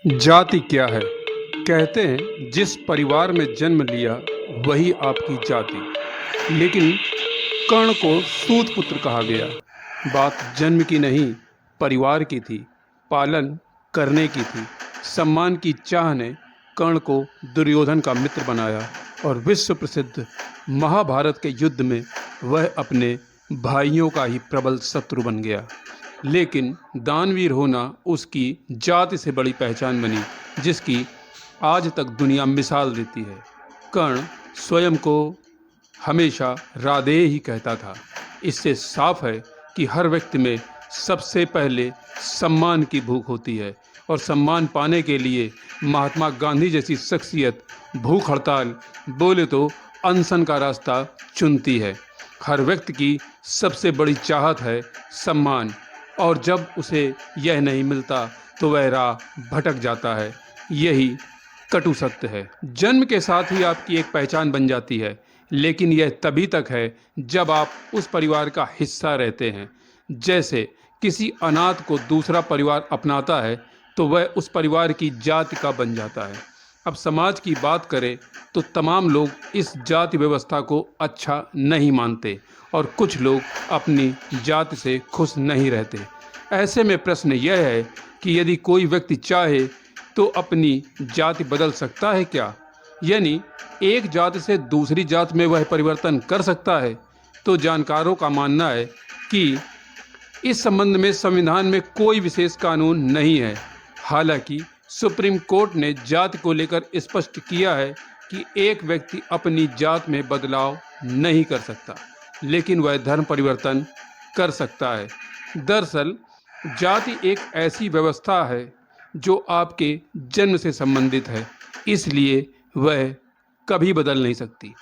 जाति क्या है? कहते हैं जिस परिवार में जन्म लिया वही आपकी जाति। लेकिन कर्ण को सूत पुत्र कहा गया। बात जन्म की नहीं, परिवार की थी, पालन करने की थी। सम्मान की चाह ने कर्ण को दुर्योधन का मित्र बनाया और विश्व प्रसिद्ध महाभारत के युद्ध में वह अपने भाइयों का ही प्रबल शत्रु बन गया। लेकिन दानवीर होना उसकी जाति से बड़ी पहचान बनी, जिसकी आज तक दुनिया मिसाल देती है। कर्ण स्वयं को हमेशा राधेय ही कहता था। इससे साफ है कि हर व्यक्ति में सबसे पहले सम्मान की भूख होती है और सम्मान पाने के लिए महात्मा गांधी जैसी शख्सियत भूख हड़ताल, बोले तो अनशन का रास्ता चुनती है। हर व्यक्ति की सबसे बड़ी चाहत है सम्मान, और जब उसे यह नहीं मिलता तो वह राह भटक जाता है। यही कटु सत्य है। जन्म के साथ ही आपकी एक पहचान बन जाती है, लेकिन यह तभी तक है जब आप उस परिवार का हिस्सा रहते हैं। जैसे किसी अनाथ को दूसरा परिवार अपनाता है तो वह उस परिवार की जाति का बन जाता है। अब समाज की बात करें तो तमाम लोग इस जाति व्यवस्था को अच्छा नहीं मानते और कुछ लोग अपनी जाति से खुश नहीं रहते। ऐसे में प्रश्न यह है कि यदि कोई व्यक्ति चाहे तो अपनी जाति बदल सकता है क्या? यानी एक जाति से दूसरी जाति में वह परिवर्तन कर सकता है? तो जानकारों का मानना है कि इस संबंध में संविधान में कोई विशेष कानून नहीं है। हालांकि सुप्रीम कोर्ट ने जाति को लेकर स्पष्ट किया है कि एक व्यक्ति अपनी जात में बदलाव नहीं कर सकता, लेकिन वह धर्म परिवर्तन कर सकता है। दरअसल जाति एक ऐसी व्यवस्था है जो आपके जन्म से संबंधित है, इसलिए वह कभी बदल नहीं सकती।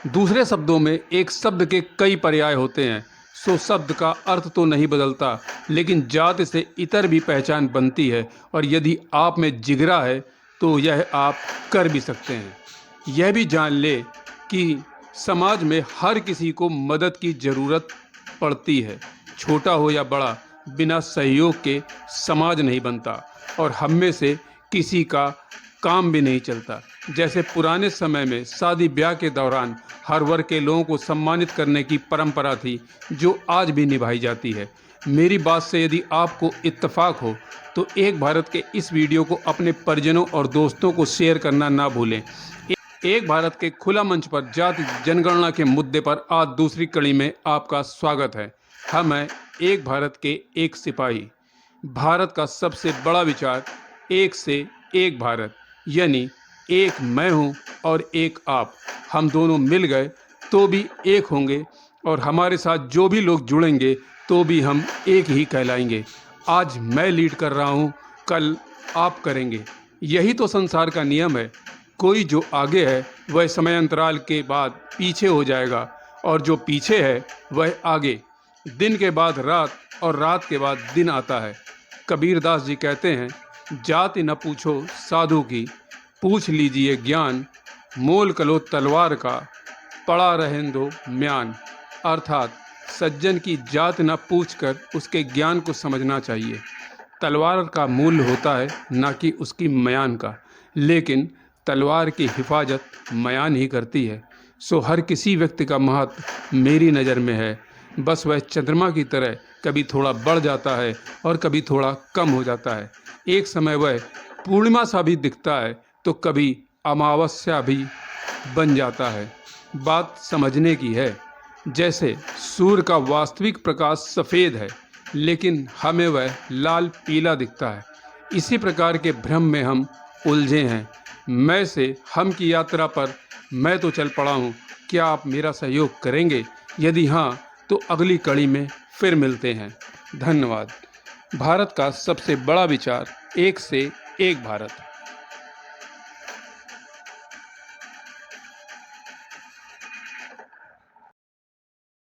दूसरे शब्दों में एक शब्द के कई पर्याय होते हैं, सो शब्द का अर्थ तो नहीं बदलता, लेकिन जाति से इतर भी पहचान बनती है और यदि आप में जिगरा है तो यह आप कर भी सकते हैं। यह भी जान ले कि समाज में हर किसी को मदद की ज़रूरत पड़ती है। छोटा हो या बड़ा, बिना सहयोग के समाज नहीं बनता और हम में से किसी का काम भी नहीं चलता। जैसे पुराने समय में शादी ब्याह के दौरान हर वर्ग के लोगों को सम्मानित करने की परंपरा थी, जो आज भी निभाई जाती है। मेरी बात से यदि आपको इत्तेफाक हो तो एक भारत के इस वीडियो को अपने परिजनों और दोस्तों को शेयर करना ना भूलें। एक भारत के खुला मंच पर जाति जनगणना के मुद्दे पर आज दूसरी कड़ी में आपका स्वागत है। हम हैं एक भारत के एक सिपाही। भारत का सबसे बड़ा विचार एक से एक भारत, यानी एक मैं हूँ और एक आप। हम दोनों मिल गए तो भी एक होंगे और हमारे साथ जो भी लोग जुड़ेंगे तो भी हम एक ही कहलाएंगे। आज मैं लीड कर रहा हूँ, कल आप करेंगे। यही तो संसार का नियम है। कोई जो आगे है वह समय अंतराल के बाद पीछे हो जाएगा और जो पीछे है वह आगे। दिन के बाद रात और रात के बाद दिन आता है। कबीरदास जी कहते हैं, जाति न पूछो साधु की, पूछ लीजिए ज्ञान, मोल कलो तलवार का, पड़ा रहें दो म्यान। अर्थात सज्जन की जात न पूछकर उसके ज्ञान को समझना चाहिए। तलवार का मूल्य होता है न कि उसकी म्यान का, लेकिन तलवार की हिफाजत म्यान ही करती है। सो हर किसी व्यक्ति का महत्व मेरी नज़र में है। बस वह चंद्रमा की तरह कभी थोड़ा बढ़ जाता है और कभी थोड़ा कम हो जाता है। एक समय वह पूर्णिमा सा भी दिखता है तो कभी अमावस्या भी बन जाता है। बात समझने की है। जैसे सूर्य का वास्तविक प्रकाश सफ़ेद है, लेकिन हमें वह लाल पीला दिखता है। इसी प्रकार के भ्रम में हम उलझे हैं। मैं से हम की यात्रा पर मैं तो चल पड़ा हूँ। क्या आप मेरा सहयोग करेंगे? यदि हाँ तो अगली कड़ी में फिर मिलते हैं। धन्यवाद। भारत का सबसे बड़ा विचार एक से एक भारत।